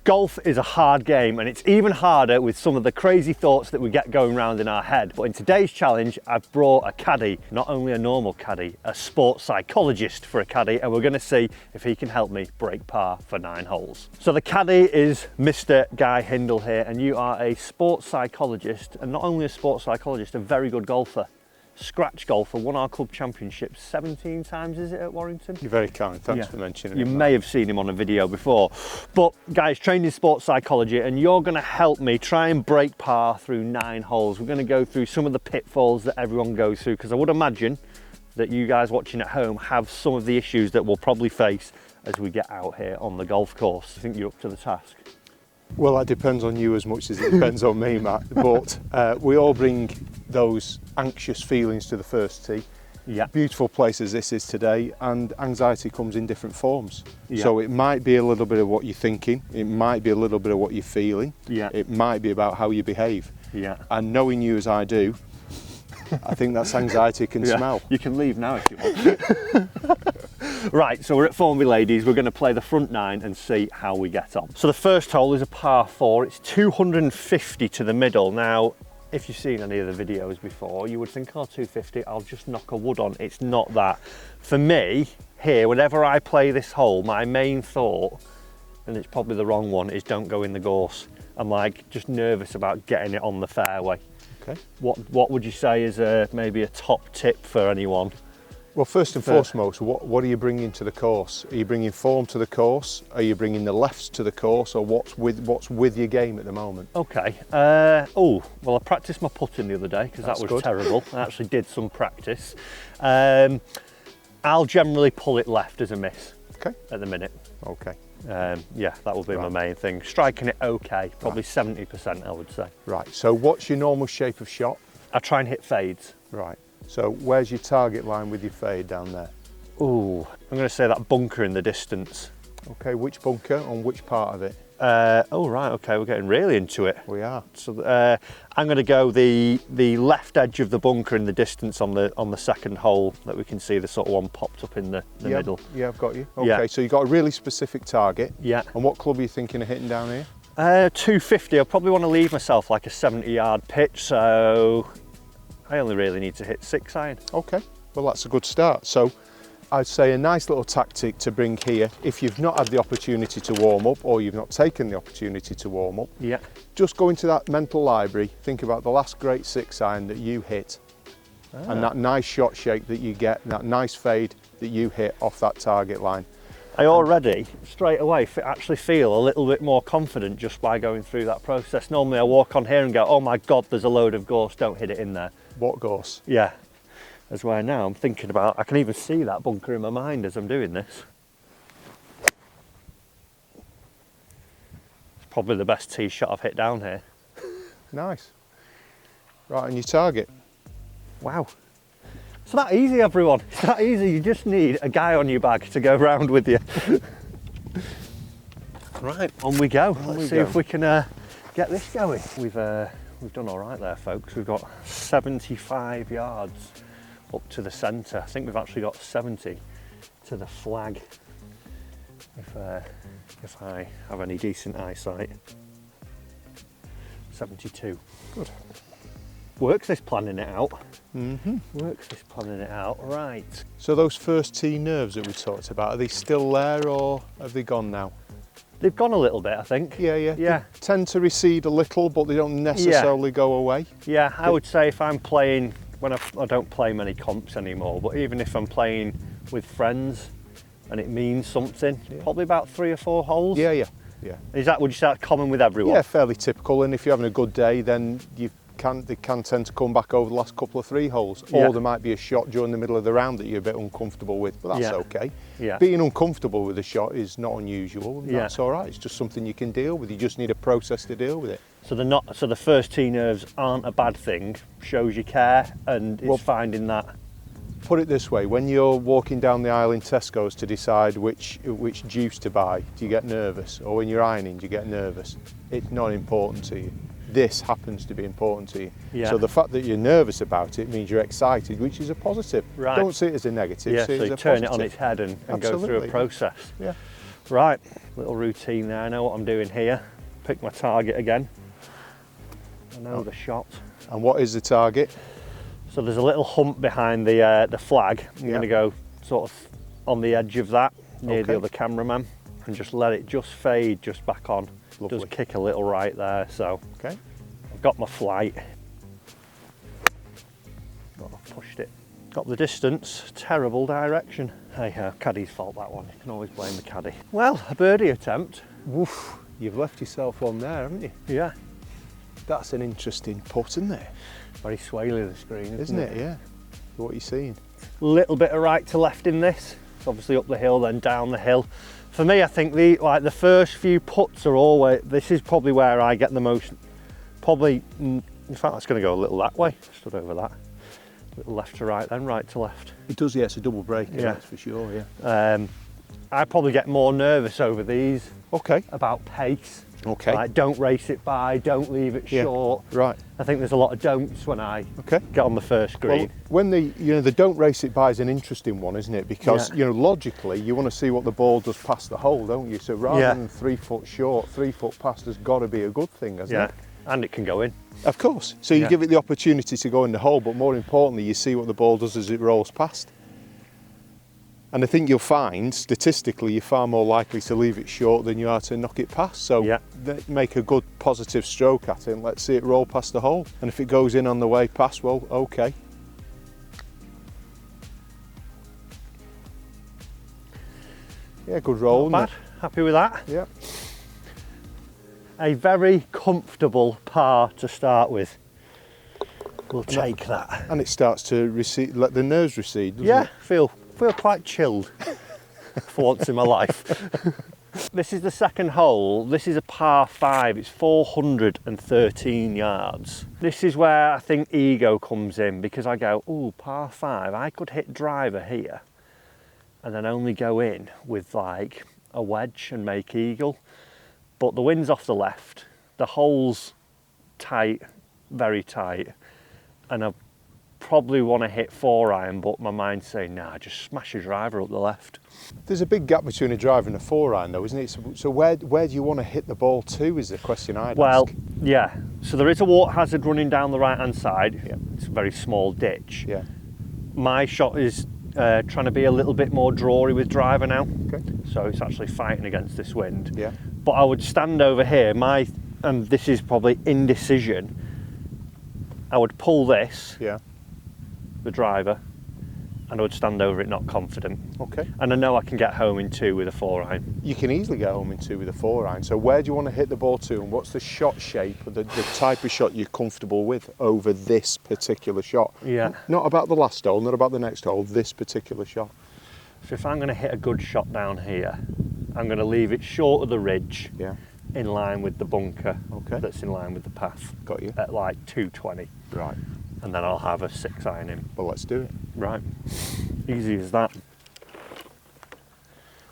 Golf is a hard game, and it's even harder with some of the crazy thoughts that we get going around in our head. But in today's challenge, I've brought a caddy, not only a normal caddy, a sports psychologist for a caddy, and we're going to see if he can help me break par for 9 holes. So the caddy is Mr. Guy Hindle here, and you are a sports psychologist, and not only a sports psychologist, a very good golfer. Scratch golfer, won our club championship 17 times, is it, at Warrington? You're very kind, thanks for mentioning it. You may may have seen him on a video before. But guys, trained in sports psychology, and you're going to help me try and break par through 9 holes. We're going to go through some of the pitfalls that everyone goes through, because I would imagine that you guys watching at home have some of the issues that we'll probably face as we get out here on the golf course. I think you're up to the task. Well, that depends on you as much as it depends on me, Matt. But we all bring those anxious feelings to the first tee. Yeah. Beautiful place as this is today, and anxiety comes in different forms. Yeah. So it might be a little bit of what you're thinking, it might be a little bit of what you're feeling, yeah. It might be about how you behave. Yeah. And knowing you as I do, I think that's anxiety can smell. You can leave now if you want. Right, so we're at Formby Ladies. We're going to play the front 9 and see how we get on. So the first hole is a par 4. It's 250 to the middle. Now, if you've seen any of the videos before, you would think, oh, 250, I'll just knock a wood on. It's not that. For me, here, whenever I play this hole, my main thought, and it's probably the wrong one, is don't go in the gorse. I'm like just nervous about getting it on the fairway. Okay. What would you say is maybe a top tip for anyone? Well, first and foremost, what are you bringing to the course? Are you bringing form to the course? Are you bringing the lefts to the course, or what's with your game at the moment? Okay. Well, I practiced my putting the other day because that was good. terrible. I actually did some practice. I'll generally pull it left as a miss. Okay. At the minute. Okay. Yeah, that will be my main thing. Striking it okay, probably 70%, I would say. Right. So, what's your normal shape of shot? I try and hit fades. Right. So where's your target line with your fade down there? Ooh, I'm going to say that bunker in the distance. Okay, which bunker on which part of it? Oh right, okay, we're getting really into it. We are. So I'm going to go the left edge of the bunker in the distance on the second hole that we can see the sort of one popped up in the middle. Yeah, I've got you. Okay, so you've got a really specific target. Yeah. And what club are you thinking of hitting down here? 250. I probably want to leave myself like a 70-yard pitch, so I only really need to hit 6 iron. Okay, well that's a good start. So I'd say a nice little tactic to bring here, if you've not had the opportunity to warm up, or you've not taken the opportunity to warm up, yeah, just go into that mental library, think about the last great 6 iron that you hit, and that nice shot shake that you get, that nice fade that you hit off that target line. I already, straight away, actually feel a little bit more confident just by going through that process. Normally I walk on here and go, oh my God, there's a load of gorse, don't hit it in there. What gorse? Yeah, as where now I'm thinking about, I can even see that bunker in my mind as I'm doing this. It's probably the best tee shot I've hit down here. Nice. Right, and your target? Wow. It's that easy, everyone. It's that easy. You just need a guy on your back to go round with you. Right, on we go. Let's see if we can get this going. We've done all right there, folks. We've got 75 yards up to the centre. I think we've actually got 70 to the flag, if I have any decent eyesight. 72. Good. Works this planning it out. Works this planning it out, right. So those first tee nerves that we talked about, are they still there or have they gone now? They've gone a little bit, I think. Yeah. They tend to recede a little, but they don't necessarily go away. Yeah, I would say if I'm playing, when I don't play many comps anymore, but even if I'm playing with friends and it means something, probably about 3 or 4 holes. Yeah. Would you say that's common with everyone? Yeah, fairly typical, and if you're having a good day, then they can tend to come back over the last couple of 3 holes, or there might be a shot during the middle of the round that you're a bit uncomfortable with, but that's okay. Yeah. Being uncomfortable with a shot is not unusual, and that's all right. It's just something you can deal with. You just need a process to deal with it. So the first tee nerves aren't a bad thing, shows you care, and it's finding that. Put it this way, when you're walking down the aisle in Tesco's to decide which juice to buy, do you get nervous? Or when you're ironing, do you get nervous? It's not important to you. This happens to be important to you. Yeah. So the fact that you're nervous about it means you're excited, which is a positive. Right. Don't see it as a negative. Yeah, see so it you as a turn positive. it on its head and go through a process. Yeah. Right, little routine there. I know what I'm doing here. Pick my target again. I know the shot. And what is the target? So there's a little hump behind the flag. I'm going to go sort of on the edge of that, near the other cameraman, and just let it just fade just back on. Lovely. It does kick a little right there, so I've got my flight. I've pushed it. Got the distance, terrible direction. Hey ho, caddy's fault that one. You can always blame the caddy. Well, a birdie attempt. Woof, you've left yourself one there, haven't you? Yeah. That's an interesting putt, isn't it? Very swaley, the screen, isn't it? Yeah. So what are you seeing? Little bit of right to left in this. It's obviously up the hill, then down the hill. For me, I think the first few putts are always, this is probably where I get the most, in fact, that's going to go a little that way. Stood over that. Little left to right, then right to left. It does, yeah, it's a double break, that's for sure, yeah. I probably get more nervous over these. Okay. About pace. Okay. Like, don't race it by, don't leave it short. Right. I think there's a lot of don'ts when I get on the first green. Well, when the don't race it by is an interesting one, isn't it? Because, logically, you want to see what the ball does past the hole, don't you? So rather than 3 foot short, 3 foot past has got to be a good thing, hasn't it? And it can go in. Of course. So you give it the opportunity to go in the hole, but more importantly, you see what the ball does as it rolls past. And I think you'll find, statistically, you're far more likely to leave it short than you are to knock it past. So make a good positive stroke at it and let's see it roll past the hole. And if it goes in on the way past, well, okay. Yeah, good roll. Not bad. Happy with that? Yeah. A very comfortable par to start with. We'll take that. And it starts to recede, let the nerves recede, doesn't it? Feel quite chilled for once in my life. This is the second hole. This is a par 5. It's 413 yards. This is where I think ego comes in, because I go, ooh, par 5. I could hit driver here and then only go in with like a wedge and make eagle. But the wind's off the left. The hole's tight, very tight. And I probably want to hit 4-iron, but my mind's saying, nah, just smash your driver up the left. There's a big gap between a driver and a 4-iron though, isn't it? So where do you want to hit the ball to is the question I'd ask. Well, yeah. So there is a water hazard running down the right-hand side. Yeah. It's a very small ditch. Yeah. My shot is trying to be a little bit more drawy with driver now. Okay. So it's actually fighting against this wind. Yeah. But I would stand over here, and this is probably indecision, I would pull this, the driver, and I would stand over it not confident. Okay. And I know I can get home in 2 with a 4-iron. You can easily get home in 2 with a 4-iron. So where do you want to hit the ball to, and what's the shot shape, or the type of shot you're comfortable with over this particular shot? Yeah. Not about the last hole, not about the next hole, this particular shot. So if I'm going to hit a good shot down here, I'm going to leave it short of the ridge, in line with the bunker, that's in line with the path. Got you. At like 220. Right. And then I'll have a 6-iron in. Well, let's do it. Right. Easy as that.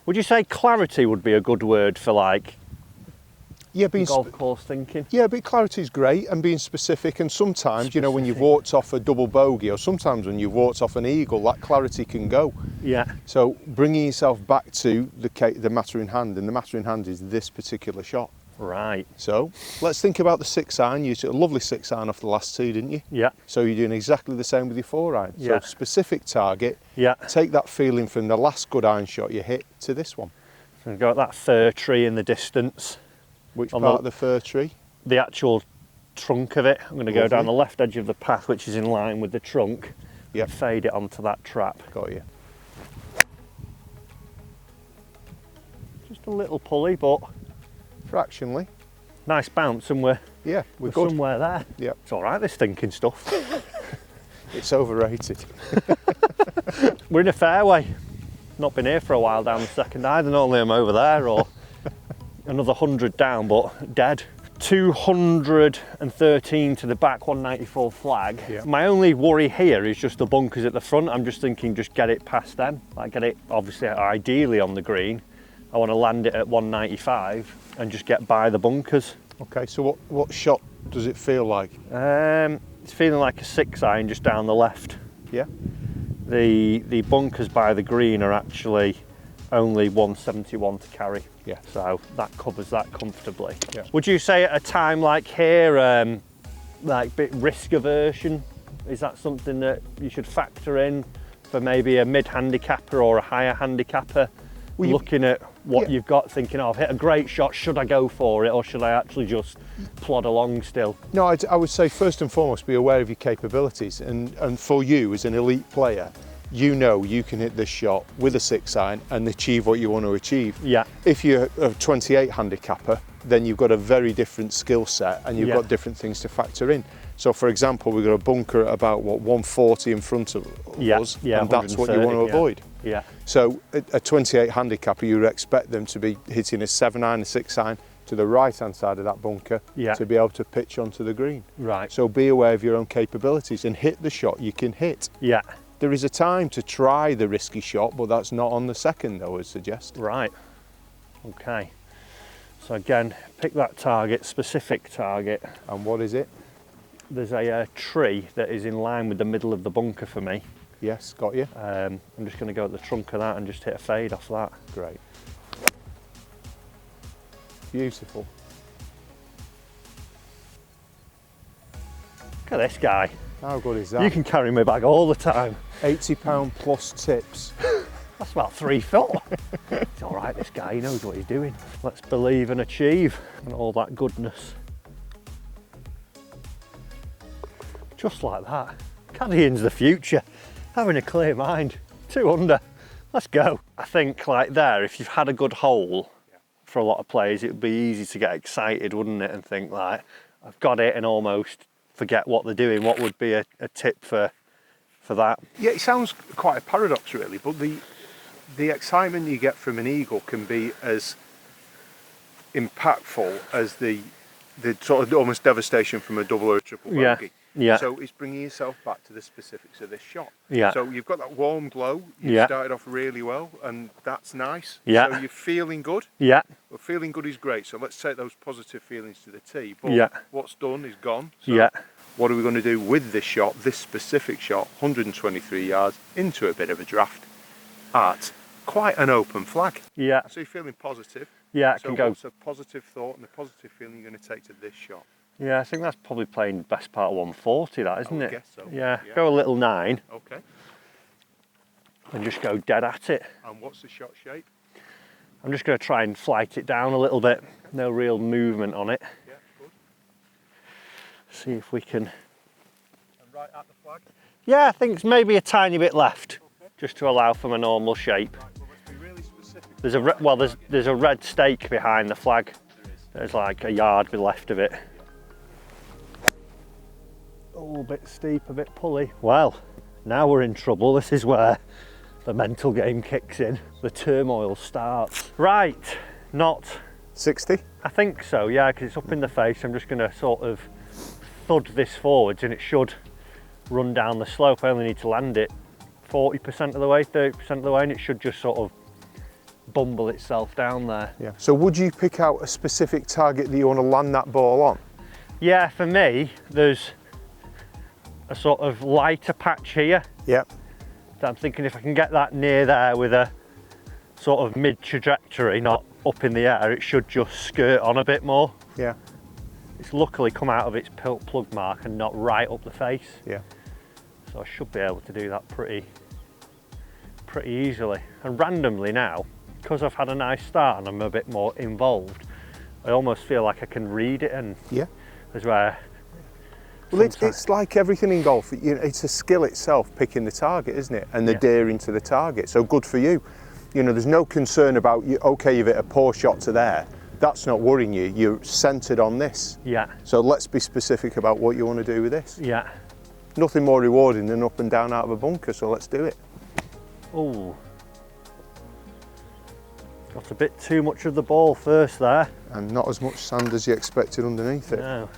Would you say clarity would be a good word for like golf course thinking? Yeah, but clarity is great, and being specific, and sometimes, you know, when you've walked off a double bogey, or sometimes when you've walked off an eagle, that clarity can go. Yeah. So bringing yourself back to the matter in hand, and the matter in hand is this particular shot. Right. So let's think about the 6-iron. You took a lovely 6-iron off the last 2, didn't you? Yeah. So you're doing exactly the same with your 4-iron. Yeah. So specific target. Yeah. Take that feeling from the last good iron shot you hit to this one. So we've got that fir tree in the distance. Which part of the fir tree? The actual trunk of it. I'm going to go down the left edge of the path, which is in line with the trunk. And fade it onto that trap. Got you. Just a little pulley, but fractionally. Nice bounce, and we're good. Somewhere there. Yeah. It's all right, this thinking stuff. It's overrated. We're in a fairway. Not been here for a while down the second either. Normally I'm over there, or another 100 down, but dead. 213 to the back, 194 flag. Yeah. My only worry here is just the bunkers at the front. I'm just thinking, just get it past them. Like, get it obviously ideally on the green. I want to land it at 195 and just get by the bunkers. Okay, so what shot does it feel like? It's feeling like a 6-iron just down the left. Yeah. The bunkers by the green are actually only 171 to carry. Yeah. So that covers that comfortably. Yeah. Would you say at a time like here, like bit risk aversion, is that something that you should factor in for maybe a mid-handicapper or a higher handicapper? Well, looking at what yeah. you've got, thinking, oh, I've hit a great shot, should I go for it, or should I actually just plod along still? No, I would say first and foremost be aware of your capabilities, and for you as an elite player, you know you can hit this shot with a 6-iron and achieve what you want to achieve. Yeah. If you're a 28 handicapper, then you've got a very different skill set and you've Yeah. got different things to factor in. So for example, we've got a bunker at about, what, 140 in front of us, and that's what you want to avoid. Yeah. So a 28 handicapper, you would expect them to be hitting a 7-iron, a 6-iron to the right-hand side of that bunker to be able to pitch onto the green. Right. So be aware of your own capabilities and hit the shot you can hit. Yeah. There is a time to try the risky shot, but that's not on the second, I would suggest. Right. Okay. So again, pick that target, specific target. And what is it? There's a tree that is in line with the middle of the bunker for me. Yes, got you. I'm just going to go at the trunk of that and just hit a fade off that. Great. Beautiful. Look at this guy. How good is that? You can carry my bag all the time. £80 plus tips. That's about 3 foot. It's all right, this guy, he knows what he's doing. Let's believe and achieve and all that goodness. Just like that. Caddying's the future. Having a clear mind. 2 under. Let's go. I think like there, if you've had a good hole, for a lot of players, it would be easy to get excited, wouldn't it? And think like, I've got it, and almost forget what they're doing. What would be a tip for that? Yeah, it sounds quite a paradox really, but the excitement you get from an eagle can be as impactful as the sort of almost devastation from a double or a triple bogey. Yeah. So it's bringing yourself back to the specifics of this shot. Yeah. So you've got that warm glow. You started off really well, and that's nice. Yeah. So you're feeling good. Yeah. Well, feeling good is great. So let's take those positive feelings to the tee. But what's done is gone. So what are we going to do with this shot, this specific shot, 123 yards into a bit of a draft at quite an open flag? Yeah. So you're feeling positive. Yeah, it so can go. what's a positive thought and a positive feeling you're going to take to this shot? Yeah, I think that's probably playing best part of 140, that, isn't it? I guess so. Yeah, go a little 9. Okay. And just go dead at it. And what's the shot shape? I'm just going to try and flight it down a little bit. No real movement on it. Yeah, good. See if we can. And right at the flag? Yeah, I think it's maybe a tiny bit left, just to allow for my normal shape. Right, well, let's be really specific. There's a red stake behind the flag. There's like a yard left of it. Oh, a bit steep, a bit pulley. Well, now we're in trouble. This is where the mental game kicks in. The turmoil starts. Right, not 60? I think so, yeah, because it's up in the face. I'm just going to sort of thud this forwards and it should run down the slope. I only need to land it 40% of the way, 30% of the way, and it should just sort of bumble itself down there. Yeah. So would you pick out a specific target that you want to land that ball on? Yeah, for me, there's a sort of lighter patch here. Yeah. That I'm thinking if I can get that near there with a sort of mid trajectory, not up in the air, it should just skirt on a bit more. Yeah. It's luckily come out of its plug mark and not right up the face. Yeah. So I should be able to do that pretty easily. And randomly now, because I've had a nice start and I'm a bit more involved, I almost feel like I can read it, and as where. Well, it's like everything in golf. You know, it's a skill itself, picking the target, isn't it? And the daring to the target. So good for you. You know, there's no concern about you. Okay, you've hit a poor shot to there. That's not worrying you. You're centred on this. Yeah. So let's be specific about what you want to do with this. Yeah. Nothing more rewarding than up and down out of a bunker. So let's do it. Oh. Got a bit too much of the ball first there. And not as much sand as you expected underneath it. No.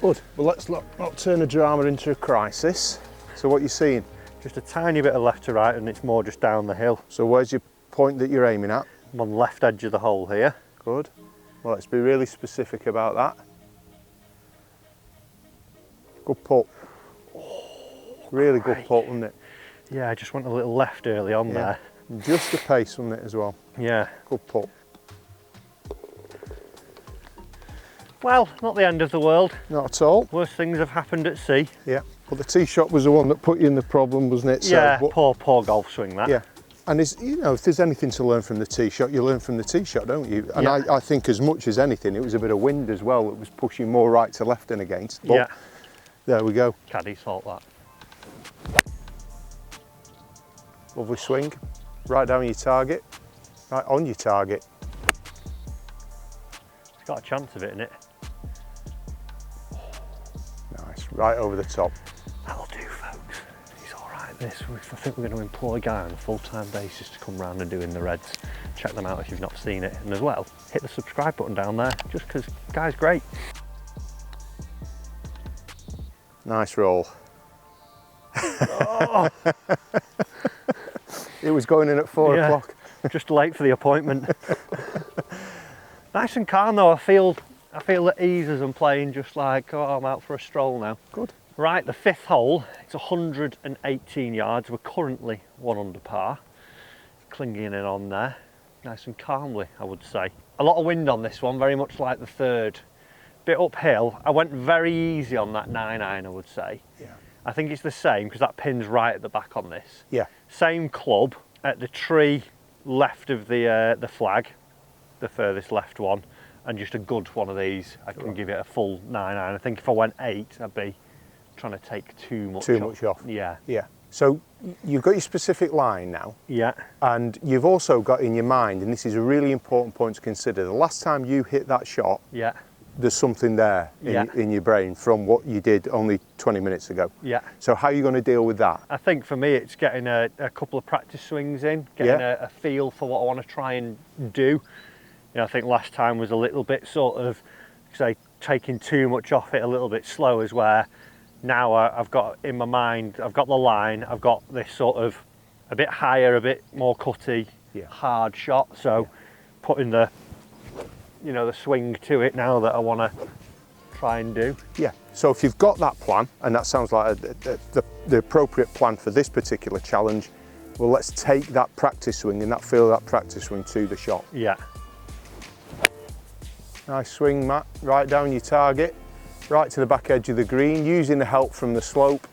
Good. Well, let's not turn a drama into a crisis. So what are you seeing? Just a tiny bit of left to right, and it's more just down the hill. So where's your point that you're aiming at? I'm on the left edge of the hole here. Good. Well, let's be really specific about that. Good putt. Really good putt, wasn't it? Yeah, I just went a little left early on there. Just the pace on it as well. Yeah. Good putt. Well, not the end of the world. Not at all. Worse things have happened at sea. Yeah. Well, the tee shot was the one that put you in the problem, wasn't it? So, Yeah, poor golf swing that. Yeah. And you know, if there's anything to learn from the tee shot, you learn from the tee shot, don't you? And yeah. I think as much as anything, it was a bit of wind as well. It was pushing more right to left and against. But yeah. There we go. Caddy salt that. Lovely swing. Right down your target. Right on your target. It's got a chance of it, innit? Nice. Right over the top. That'll do, folks. He's all right, this. I think we're going to employ a guy on a full-time basis to come round and doing the reds. Check them out if you've not seen it. And as well, hit the subscribe button down there, just because guy's great. Nice roll. Oh. It was going in at 4 Yeah, o'clock. Just late for the appointment. Nice and calm though. I feel at ease as I'm playing, just like, oh, I'm out for a stroll now. Good. Right, the 5th hole, it's 118 yards. We're currently 1 under par. Clinging in on there, nice and calmly, I would say. A lot of wind on this one, very much like the 3rd. Bit uphill. I went very easy on that 9-iron, I would say. Yeah. I think it's the same because that pin's right at the back on this. Yeah. Same club at the tree left of the flag, the furthest left one, and just a good one of these. I can give it a full 9-iron. I think if I went 8, I'd be trying to take too much off. Yeah. Yeah. So you've got your specific line now. Yeah. And you've also got in your mind, and this is a really important point to consider, the last time you hit that shot, yeah, there's something there in your brain from what you did only 20 minutes ago. Yeah. So how are you going to deal with that? I think for me it's getting a couple of practice swings in, getting a feel for what I want to try and do. You know, I think last time was a little bit sort of, say, taking too much off it, a little bit slow, is where now I've got in my mind, I've got the line, I've got this sort of a bit higher, a bit more cutty, hard shot. So putting the, you know, the swing to it now that I want to try and do. Yeah, so if you've got that plan, and that sounds like the appropriate plan for this particular challenge, well, let's take that practice swing and that feel of that practice swing to the shot. Yeah. Nice swing, Matt, right down your target, right to the back edge of the green, using the help from the slope.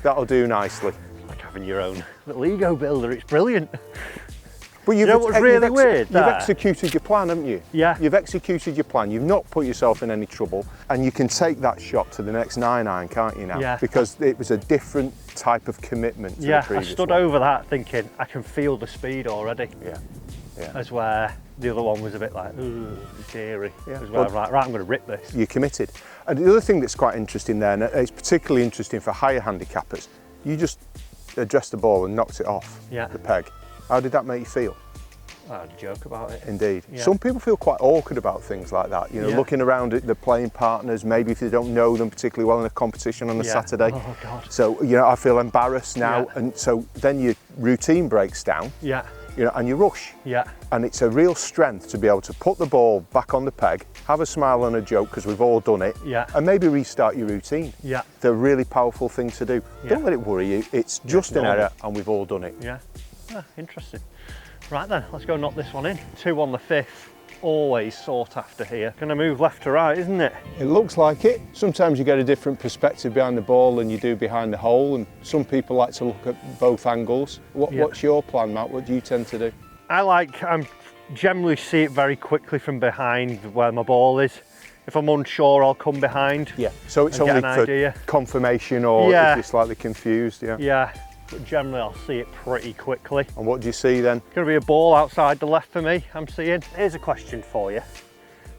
That'll do nicely. It's like having your own little ego builder, it's brilliant. But you know what's really weird? You've executed your plan, haven't you? Yeah. You've executed your plan. You've not put yourself in any trouble, and you can take that shot to the next 9-iron, can't you now? Yeah. Because it was a different type of commitment to the previous I stood over that thinking, I can feel the speed already. Yeah. Yeah. As where the other one was a bit like, ooh, scary. Yeah. As well, right, I'm going to rip this. You're committed. And the other thing that's quite interesting there, and it's particularly interesting for higher handicappers, you just addressed the ball and knocked it off the peg. How did that make you feel? I had a joke about it. Indeed. Yeah. Some people feel quite awkward about things like that, you know, looking around at the playing partners, maybe if they don't know them particularly well in a competition on a Saturday. Oh, God. So, you know, I feel embarrassed now. And so then your routine breaks down. Yeah. You know, and you rush. Yeah. And it's a real strength to be able to put the ball back on the peg, have a smile and a joke, because we've all done it, and maybe restart your routine. Yeah. It's a really powerful thing to do. Yeah. Don't let it worry you. It's just an error, and we've all done it. Yeah. Ah, interesting. Right then, let's go knock this one in. 2 on the 5th, always sought after here. Gonna move left to right, isn't it? It looks like it. Sometimes you get a different perspective behind the ball than you do behind the hole, and some people like to look at both angles. What's your plan, Matt? What do you tend to do? I generally see it very quickly from behind where my ball is. If I'm unsure, I'll come behind. Yeah, so it's only for confirmation or if you're slightly confused, Yeah, but generally I'll see it pretty quickly. And what do you see then? Going to be a ball outside the left for me, I'm seeing. Here's a question for you.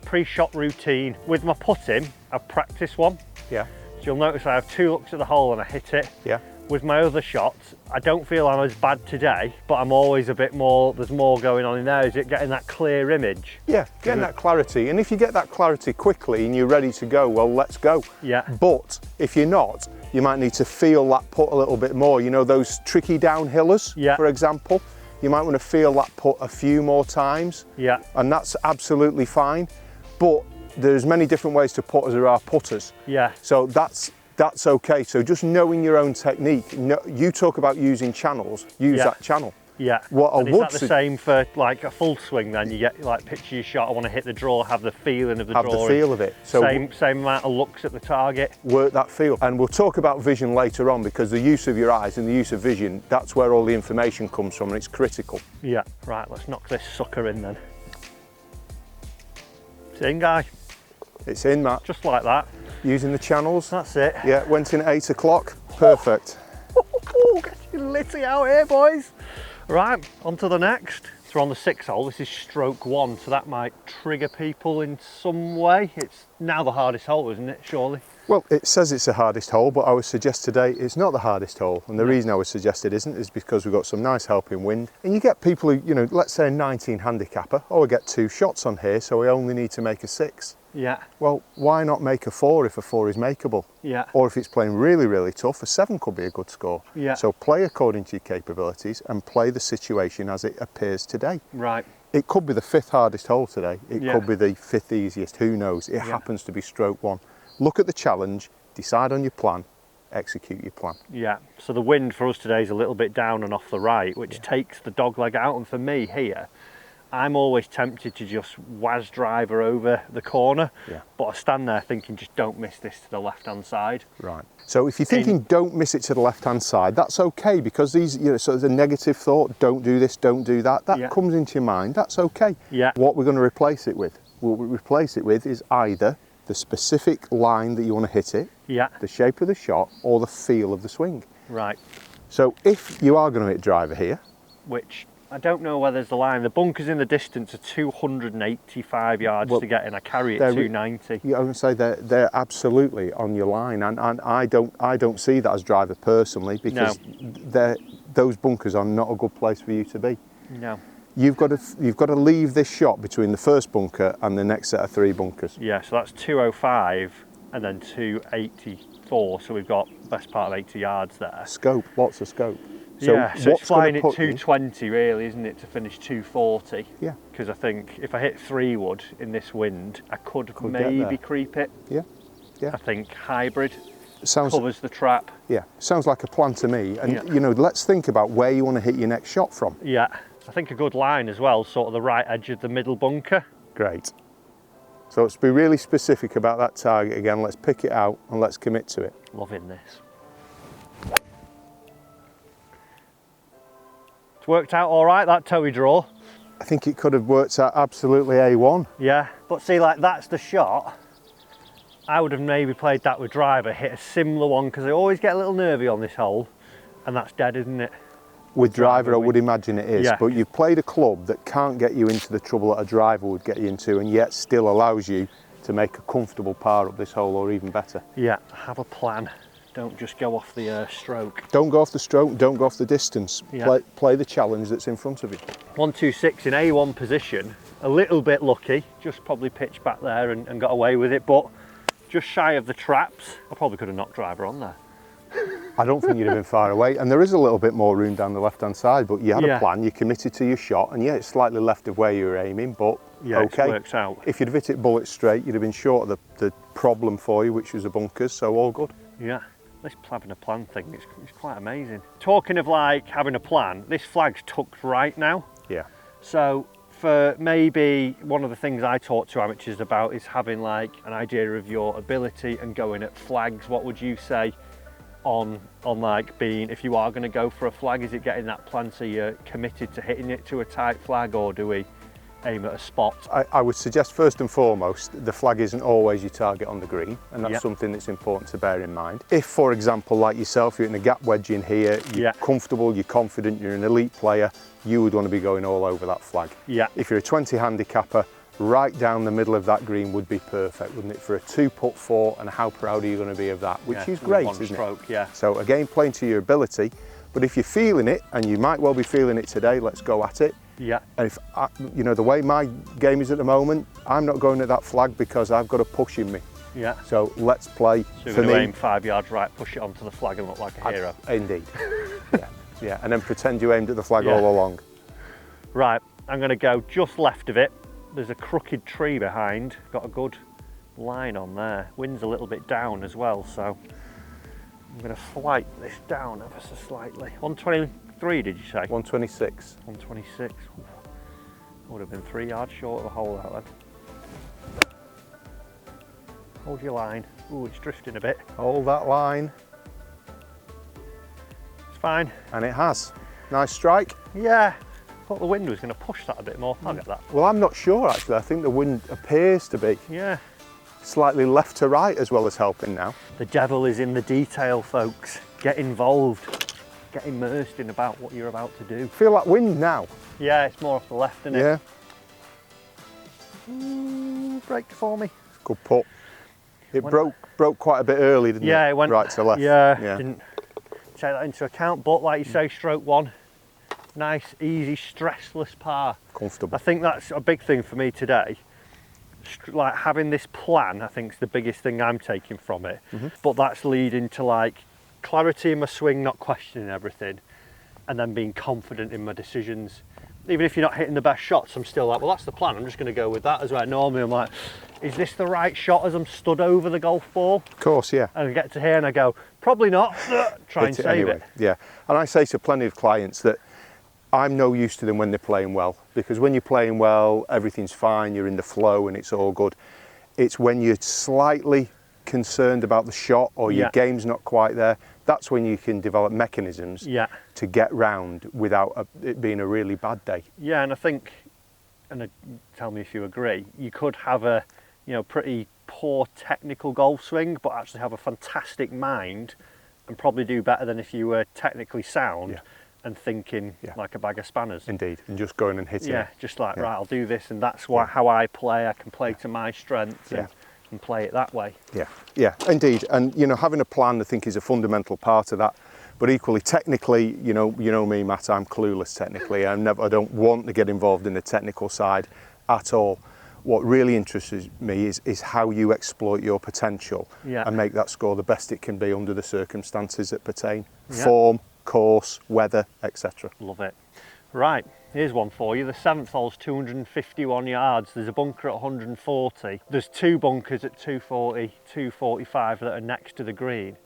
Pre-shot routine. With my putting, I've practiced one. Yeah. So you'll notice I have 2 looks at the hole and I hit it. Yeah. With my other shots, I don't feel I'm as bad today, but I'm always a bit more, there's more going on in there. Is it getting that clear image? Yeah, getting that clarity. And if you get that clarity quickly and you're ready to go, well, let's go. Yeah. But if you're not, you might need to feel that putt a little bit more. You know, those tricky downhillers, for example, you might want to feel that putt a few more times. Yeah. And that's absolutely fine. But there's many different ways to putt as there are putters. Yeah. So that's okay. So just knowing your own technique, you talk about using channels, use that channel. Yeah. What And is that the same for like a full swing then? You get like picture your shot, I want to hit the draw, have the feeling of the draw. Have the feel of it. So same amount of looks at the target. Work that feel. And we'll talk about vision later on, because the use of your eyes and the use of vision, that's where all the information comes from, and it's critical. Yeah. Right, let's knock this sucker in then. It's in, guy. It's in, Matt. Just like that. Using the channels. That's it. Yeah, went in at 8 o'clock. Perfect. Getting litty out here, boys. Right, on to the next. So we're on the 6th hole. This is stroke 1, so that might trigger people in some way. It's now the hardest hole, isn't it, surely? Well, it says it's the hardest hole, but I would suggest today it's not the hardest hole. And the reason I would suggest it isn't is because we've got some nice helping wind. And you get people who, you know, let's say a 19 handicapper, oh, I get 2 shots on here, so I only need to make a 6. Yeah. Well, why not make a 4 if a 4 is makeable? Yeah. Or if it's playing really, really tough, a 7 could be a good score. Yeah. So play according to your capabilities and play the situation as it appears today. Right. It could be the 5th hardest hole today. It could be the 5th easiest, who knows? It happens to be stroke 1. Look at the challenge, decide on your plan, execute your plan. Yeah, so the wind for us today is a little bit down and off the right, which takes the dog leg out, and for me here, I'm always tempted to just whiz driver over the corner, but I stand there thinking just don't miss this to the left-hand side. Right. So if you're thinking don't miss it to the left-hand side, that's okay, because these, you know, sort of the negative thought, don't do this, don't do that, that comes into your mind, that's okay. Yeah. What we're going to replace it with? What we replace it with is either the specific line that you want to hit it, the shape of the shot, or the feel of the swing. Right. So if you are going to hit driver here, which I don't know where there's the line. The bunkers in the distance are 285 yards to get in. I carry it 290. Yeah, I would say they're absolutely on your line, and I don't see that as driver personally, because those bunkers are not a good place for you to be. No. You've got to leave this shot between the first bunker and the next set of 3 bunkers. Yeah, so that's 205 and then 284. So we've got best part of 80 yards there. Scope, lots of scope. So yeah, so it's flying at 220 really, isn't it, to finish 240? Yeah. Because I think if I hit 3 wood in this wind, I could maybe creep it. Yeah, yeah. I think hybrid covers the trap. Yeah, sounds like a plan to me. And you know, let's think about where you want to hit your next shot from. Yeah, I think a good line as well, sort of the right edge of the middle bunker. Great. So let's be really specific about that target again. Let's pick it out and let's commit to it. Loving this. It's worked out all right, that toey draw. I think it could have worked out absolutely A1. Yeah, but see, like that's the shot. I would have maybe played that with driver, hit a similar one, because I always get a little nervy on this hole, and that's dead, isn't it? With driver, I would imagine it is, but you've played a club that can't get you into the trouble that a driver would get you into, and yet still allows you to make a comfortable par up this hole, or even better. Yeah, have a plan. Don't just go off the stroke. Don't go off the stroke, don't go off the distance. Play the challenge that's in front of you. 126 in A1 position, a little bit lucky, just probably pitched back there and got away with it, but just shy of the traps. I probably could have knocked driver on there. I don't think you'd have been far away, and there is a little bit more room down the left-hand side, but you had a plan, you committed to your shot, and it's slightly left of where you were aiming, but okay. It works out. If you'd have hit it bullet straight, you'd have been short of the problem for you, which was the bunkers, so all good. Yeah. This having a plan thing, it's quite amazing. Talking of like having a plan, this flag's tucked right now. Yeah. So for maybe one of the things I talk to amateurs about is having like an idea of your ability and going at flags. What would you say on like being, if you are going to go for a flag, is it getting that plan so you're committed to hitting it to a tight flag, or do we aim at a spot? I would suggest first and foremost, the flag isn't always your target on the green, and that's something that's important to bear in mind. If, for example, like yourself, you're in a gap wedge in here, you're comfortable, you're confident, you're an elite player, you would want to be going all over that flag. Yeah. If you're a 20 handicapper, right down the middle of that green would be perfect, wouldn't it? For a 2-putt 4, and how proud are you going to be of that? Which is great, isn't it? So again, playing to your ability, but if you're feeling it, and you might well be feeling it today, let's go at it. Yeah. And if you know, the way my game is at the moment, I'm not going at that flag because I've got a push in me. Yeah. So let's play. So you're going to aim 5 yards right, push it onto the flag and look like a hero. Indeed. Yeah. And then pretend you aimed at the flag all along. Right, I'm going to go just left of it. There's a crooked tree behind. Got a good line on there. Wind's a little bit down as well, so I'm going to flight this down ever so slightly. 120 123, did you say? 126. 126. I would have been 3 yards short of a hole out then. Hold your line. Ooh, it's drifting a bit. Hold that line. It's fine. And it has. Nice strike. Yeah. I thought the wind was going to push that a bit more. I'll get that. Well, I'm not sure actually. I think the wind appears to be slightly left to right as well as helping now. The devil is in the detail, folks. Get involved. Get immersed in about what you're about to do. Feel that wind now? Yeah, it's more off the left, isn't it? Yeah. Break for me. Good putt. It broke quite a bit early, didn't it? Yeah, it went right to left. Yeah, didn't take that into account, but like you say, stroke one, nice, easy, stressless par. Comfortable. I think that's a big thing for me today. Like having this plan, I think is the biggest thing I'm taking from it. But that's leading to like clarity in my swing, not questioning everything, and then being confident in my decisions. Even if you're not hitting the best shots, I'm still like, well, that's the plan. I'm just going to go with that as well. Normally I'm like, is this the right shot as I'm stood over the golf ball? Of course, yeah. And I get to here and I go, probably not. Try and save it. Yeah, and I say to plenty of clients that I'm no use to them when they're playing well, because when you're playing well, everything's fine, you're in the flow and it's all good. It's when you're slightly concerned about the shot or your game's not quite there, that's when you can develop mechanisms to get round without it being a really bad day. Yeah, and I think, and tell me if you agree, you could have a pretty poor technical golf swing, but actually have a fantastic mind and probably do better than if you were technically sound and thinking like a bag of spanners. Indeed, and just going and hitting. Yeah, just like, right, I'll do this, and that's how I play. I can play to my strengths and play it that way. Yeah, indeed. And having a plan, I think, is a fundamental part of that. But equally, technically, you know me, Matt, I'm clueless technically. I don't want to get involved in the technical side at all. What really interests me is how you exploit your potential and make that score the best it can be under the circumstances that pertain. Form, course, weather, etc. Love it. Right, here's one for you. The 7th hole's 251 yards. There's a bunker at 140. There's 2 bunkers at 240, 245 that are next to the green.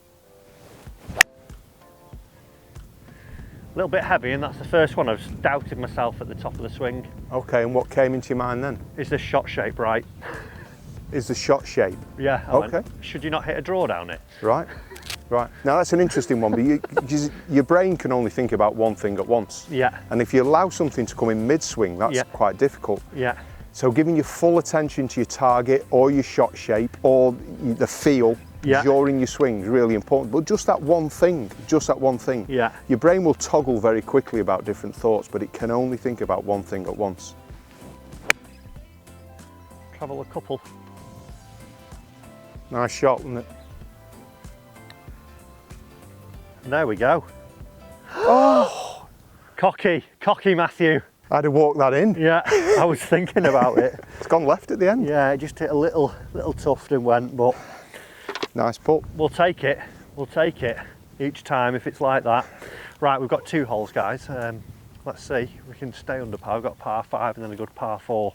A little bit heavy, and that's the first one. I've doubted myself at the top of the swing. Okay, and what came into your mind then? Is the shot shape right? Is the shot shape? Yeah. Okay. Should you not hit a draw down it? Right. Right. Now that's an interesting one, but your brain can only think about one thing at once. Yeah. And if you allow something to come in mid-swing, that's quite difficult. Yeah. So giving your full attention to your target or your shot shape or the feel during your swing is really important. But just that one thing, your brain will toggle very quickly about different thoughts, but it can only think about one thing at once. Travel a couple. Nice shot, wasn't it? There we go. Oh! Cocky Matthew. I'd have walked that in. Yeah, I was thinking about it. It's gone left at the end. Yeah, it just hit a little tuft and went, but... Nice putt. We'll take it each time if it's like that. Right, we've got 2 holes, guys. Let's see, we can stay under par. We've got par 5 and then a good par 4.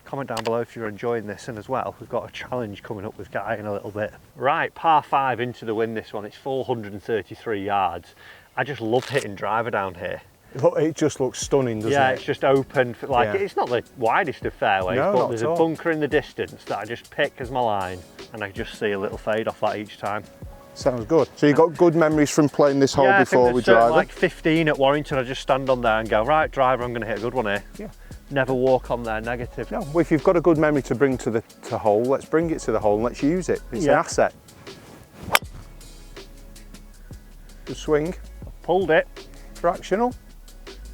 Comment down below if you're enjoying this, and as well, we've got a challenge coming up with Guy in a little bit. Right, par 5 into the wind this one. It's 433 yards. I just love hitting driver down here. Look, it just looks stunning, doesn't it? Yeah, it's just open. It's not the widest of fairways, but there's a bunker in the distance that I just pick as my line, and I just see a little fade off that each time. Sounds good. So you've got good memories from playing this hole before with driver? Like 15 at Warrington, I just stand on there and go, right, driver, I'm going to hit a good one here. Yeah. Never walk on there negative. No, well, if you've got a good memory to bring to the hole, let's bring it to the hole and let's use it. It's an asset. Good swing. Pulled it. Fractional.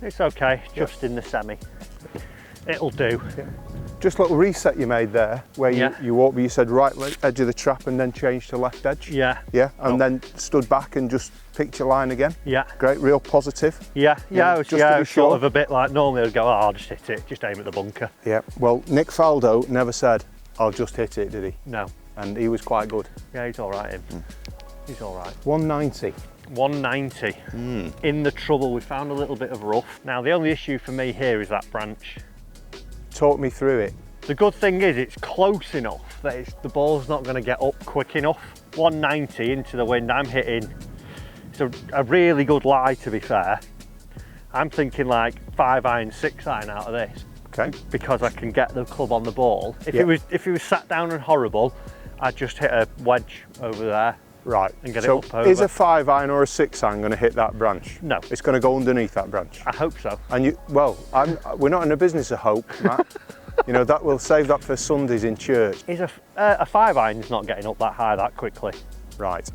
It's okay, just in the semi. It'll do. Yeah. Just a little reset you made there, where you walked, you said right edge of the trap and then changed to left edge. Yeah. Yeah, and then stood back and just picked your line again. Yeah. Great, real positive. Yeah, I was sure. sort of a bit like, normally I'd go, oh, I'll just hit it, just aim at the bunker. Yeah, well, Nick Faldo never said, I'll just hit it, did he? No. And he was quite good. Yeah, he's all right, him. He's all right. 190. 190. In the trouble, we found a little bit of rough. Now, the only issue for me here is that branch. Talk me through it. The good thing is it's close enough that the ball's not going to get up quick enough. 190 into the wind, I'm hitting. It's a really good lie, to be fair. I'm thinking like 5-iron, 6-iron out of this. Okay. Because I can get the club on the ball. If Yeah. it was sat down and horrible, I'd just hit a wedge over there. Right. And get so it up over. Is a 5-iron or a 6-iron going to hit that branch? No. It's going to go underneath that branch. I hope so. And you, well, we're not in the business of hope, Matt. You know, that we'll save that for Sundays in church. Is a 5-iron's not getting up that high that quickly. Right.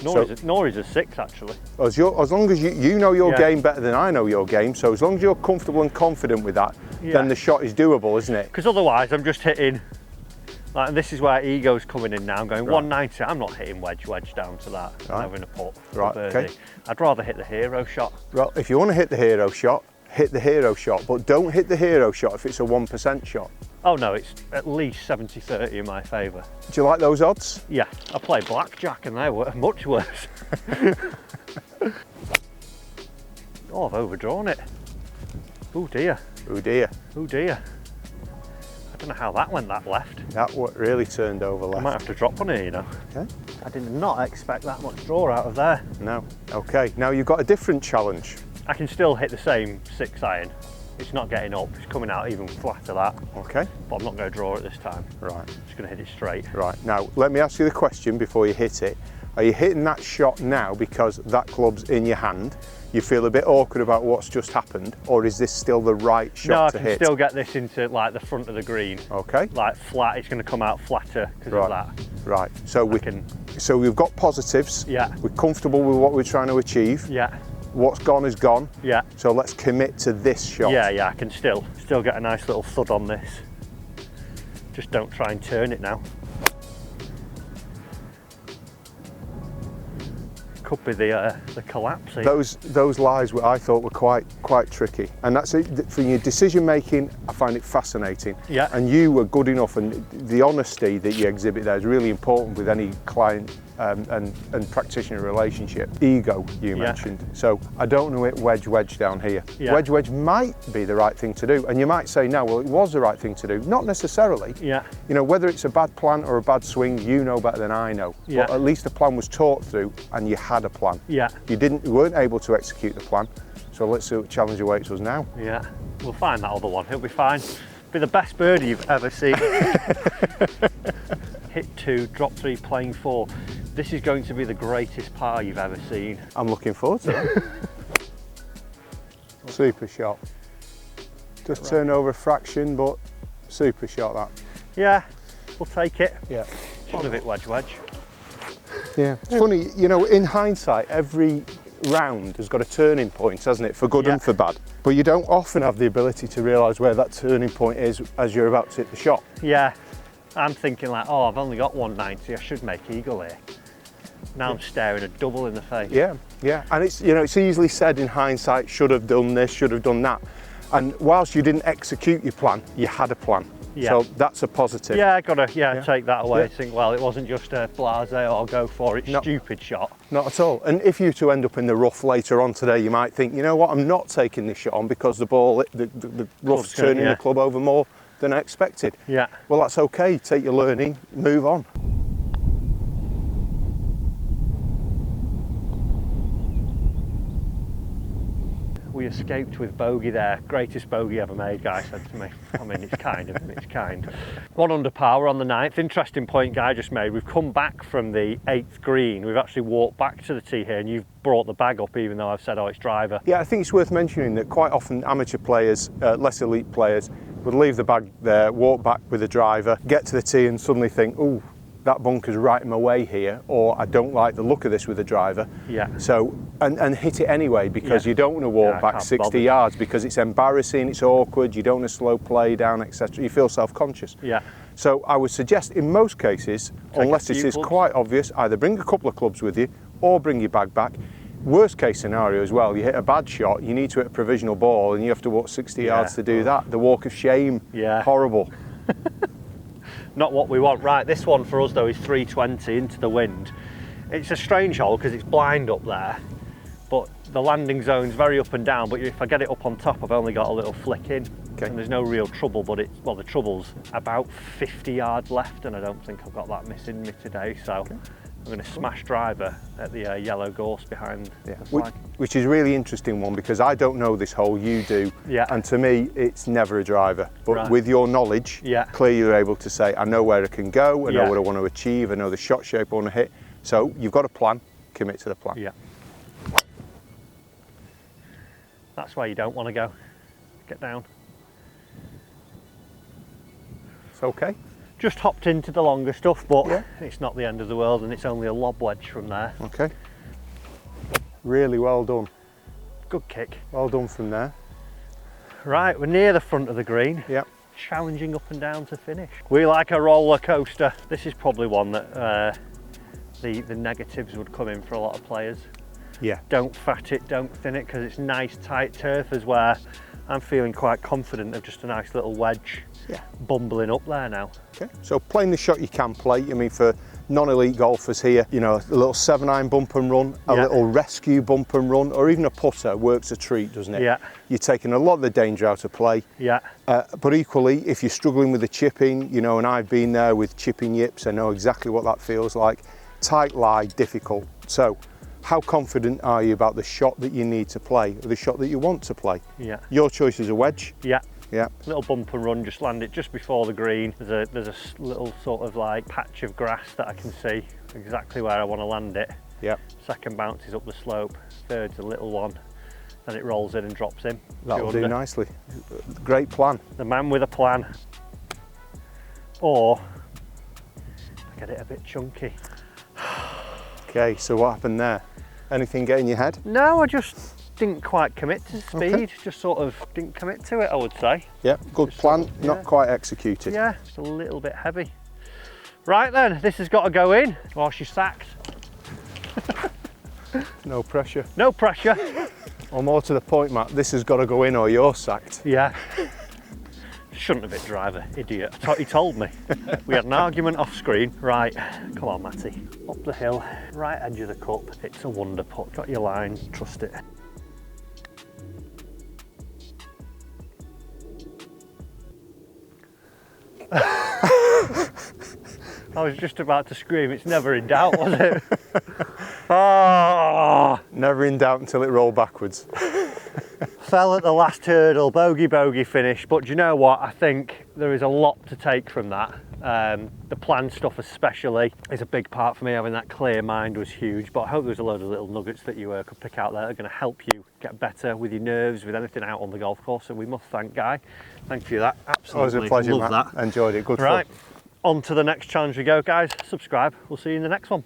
Nor is a 6 actually. As long as you know your Yeah. game better than I know your game, so as long as you're comfortable and confident with that, then the shot is doable, isn't it? Because otherwise I'm just hitting, like, and this is where ego's coming in now. I'm going Right. 190, I'm not hitting wedge down to that. Right. Having a putt. Right, birdie. okay. I'd rather hit the hero shot. Well, if you want to hit the hero shot, hit the hero shot, but don't hit the hero shot if it's a 1% shot. Oh no, it's at least 70-30 in my favour. Do you like those odds? Yeah, I play blackjack and they were much worse. Oh, I've overdrawn it. Oh dear. Oh dear. Oh dear. I don't know how that went that left. That really turned over I left. might have to drop on here, you know. Okay. I did not expect that much draw out of there. No. Okay. Now you've got a different challenge. I can still hit the same 6-iron. It's not getting up, it's coming out even flat to that. Okay. But I'm not going to draw it this time. Right. Just going to hit it straight. Right. Now let me ask you the question before you hit it. Are you hitting that shot now because that club's in your hand? You feel a bit awkward about what's just happened, or is this still the right shot to hit? No, I can still get this into like the front of the green. Okay. Like flat, it's going to come out flatter because of that. Right. So we've got positives. Yeah. We're comfortable with what we're trying to achieve. Yeah. What's gone is gone. Yeah. So let's commit to this shot. Yeah, I can still get a nice little thud on this. Just don't try and turn it now. Could be the collapse here. Those lies I thought were quite tricky, and that's it. For your decision making, I find it fascinating. Yeah. And you were good enough, and the honesty that you exhibit there is really important with any client and practitioner relationship. Ego, you mentioned. So I don't know it wedge down here. Yeah. Wedge might be the right thing to do, and you might say, no, well, it was the right thing to do. Not necessarily. Yeah. You know, whether it's a bad plan or a bad swing, you know better than I know. Yeah. But at least the plan was taught through, and you had a plan. Yeah. You weren't able to execute the plan, so let's see what challenge awaits us now. Yeah. We'll find that other one. It'll be fine. Be the best birdie you've ever seen. Hit 2, drop 3, playing 4. This is going to be the greatest par you've ever seen. I'm looking forward to it. Super shot. Just turn over a fraction, but super shot that. Yeah, we'll take it. Yeah. Should have hit wedge. Yeah. It's funny, you know, in hindsight, every round has got a turning point, hasn't it, for good and for bad. But you don't often have the ability to realise where that turning point is as you're about to hit the shot. Yeah, I'm thinking like, oh, I've only got 190, I should make eagle here. Now I'm staring a double in the face. Yeah, and it's, you know, it's easily said in hindsight, should have done this, should have done that. And whilst you didn't execute your plan, you had a plan. Yeah. So that's a positive. Yeah, I gotta take that away. Yeah. Think, well, it wasn't just a blasé or go for it, stupid shot. Not at all. And if you to end up in the rough later on today, you might think, you know what, I'm not taking this shot on because the ball, the rough's turning the club over more than I expected. Yeah. Well, that's okay. Take your learning, move on. We escaped with bogey there. Greatest bogey ever made, Guy said to me. I mean, it's kind, isn't it? It's kind. 1 under par, we're on the 9th. Interesting point Guy just made. We've come back from the 8th green. We've actually walked back to the tee here, and you've brought the bag up even though I've said, oh, it's driver. Yeah, I think it's worth mentioning that quite often amateur players, less elite players, would leave the bag there, walk back with the driver, get to the tee and suddenly think, ooh, that bunker's right in my way here, or I don't like the look of this with the driver. Yeah. So, and hit it anyway, because you don't want to walk back 60 yards because it's embarrassing, it's awkward, you don't want to slow play down, etc. You feel self-conscious. Yeah. So I would suggest in most cases, unless it is quite obvious, either bring a couple of clubs with you or bring your bag back. Worst case scenario as well, you hit a bad shot, you need to hit a provisional ball and you have to walk 60 yards to do that. The walk of shame, horrible. Not what we want. Right, this one for us though is 320 into the wind. It's a strange hole because it's blind up there, but the landing zone's very up and down, but if I get it up on top, I've only got a little flick in. Okay. And there's no real trouble, but the trouble's about 50 yards left, and I don't think I've got that missing me today, so going to smash driver at the yellow gorse behind the flag. Which is a really interesting one, because I don't know this hole, you do. Yeah. And to me, it's never a driver. But Right. with your knowledge, Yeah. clearly you're able to say, I know where I can go, I know Yeah. what I want to achieve, I know the shot shape I want to hit. So you've got a plan, commit to the plan. Yeah. That's where you don't want to go. Get down. It's okay. Just hopped into the longer stuff, but Yeah. it's not the end of the world, and it's only a lob wedge from there. Okay. Really well done. Good kick. Well done from there. Right, we're near the front of the green. Yep. Challenging up and down to finish. We like a roller coaster. This is probably one that the negatives would come in for a lot of players. Yeah. Don't fat it, don't thin it, because it's nice tight turf, as where I'm feeling quite confident of just a nice little wedge bumbling up there now. Okay. So playing the shot you can play. I mean, for non-elite golfers here, you know, a little 7-iron bump and run, a little rescue bump and run, or even a putter works a treat, doesn't it? Yeah. You're taking a lot of the danger out of play. Yeah. But equally, if you're struggling with the chipping, you know, and I've been there with chipping yips, I know exactly what that feels like. Tight lie, difficult. So how confident are you about the shot that you need to play, or the shot that you want to play? Yeah. Your choice is a wedge. Yeah. Yeah. Little bump and run, just land it just before the green. There's a little sort of like patch of grass that I can see exactly where I want to land it. Yeah. Second bounce is up the slope, third's a little one, then it rolls in and drops in. That'll do nicely. Great plan. The man with a plan. Or I get it a bit chunky. Okay, so what happened there? Anything get in your head? No, I just didn't quite commit to speed. Just sort of didn't commit to it, I would say. Yeah, good Just plan, sort of, not quite executed. Yeah, just a little bit heavy. Right then, this has got to go in while she's sacked. No pressure. No pressure. Or more to the point, Matt, this has got to go in or you're sacked. Yeah. Shouldn't have hit driver, idiot. He told me. We had an argument off screen. Right, come on Matty. Up the hill, right edge of the cup. It's a wonder putt. Got your line, trust it. I was just about to scream, it's never in doubt, was it? Oh! Never in doubt until it rolled backwards. Fell at the last hurdle, bogey finish, but do you know what? I think there is a lot to take from that. The plan stuff especially is a big part for me. Having that clear mind was huge, but I hope there's a load of little nuggets that you could pick out there that are going to help you get better with your nerves, with anything out on the golf course. So we must thank Guy. Thank you for that. Absolutely. Always a pleasure, love Matt. that. Enjoyed it. Good Right, fun. on to the next challenge we go, guys. Subscribe. We'll see you in the next one.